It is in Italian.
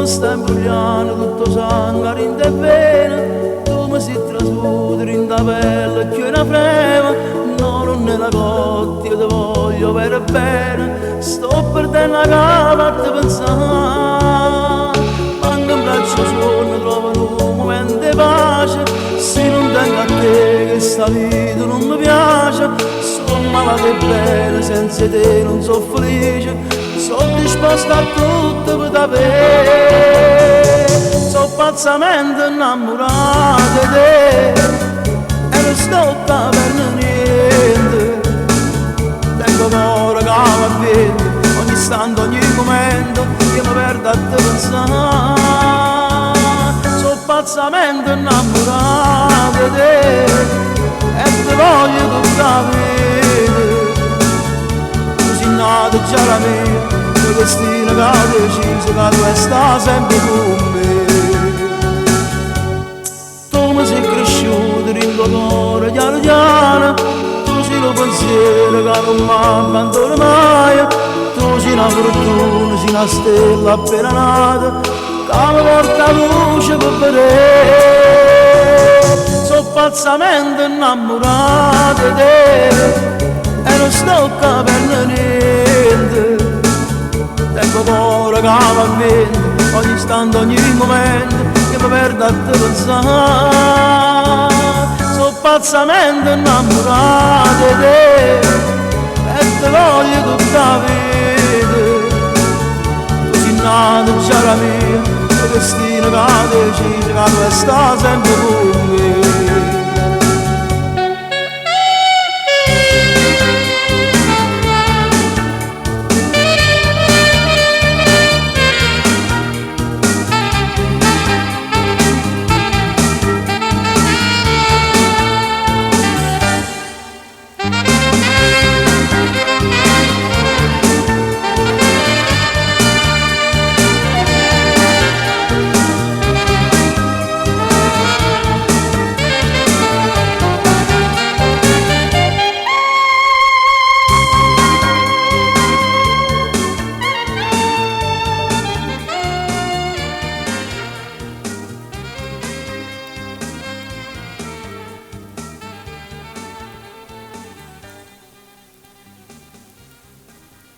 stai imbrugliando tutto sangue in te vena, tu mi si trasudere in ta pelle che una frema, no non è la cotta, io ti voglio per bene, sto perdendo la capa a te pensare, quando un braccio suono trovo un momento di pace, se non tengo a te che sta vita non mi piace, sono malato e bene, senza te non sono felice, sono disposto a tutto per t'avere, sono pazzamente innamorato di te e non sto qua per niente, tengo cuore che va a vento, ogni istante, ogni momento io mi perdo a te pensare, sono pazzamente innamorato di te e ti voglio tutta la vita, tu sei nato già la mia, il destino che ha deciso che tu stai sempre con me. Tu mi sei cresciuto in tuo cuore piano piano, tu sei lo pensiero che non mi abbandona mai, tu sei una fortuna, sei una stella appena nata, che mi porta luce per vedere, sono pazzamente innamorato di te e non sto qua per niente, tengo cuore che va a vento, ogni istante, ogni momento che mi perdo a te pensare, sono pazzamente innamorato di te e te voglio tutta la vita, tu sei nato già la mia, il destino che ha deciso che tu stai sempre con me.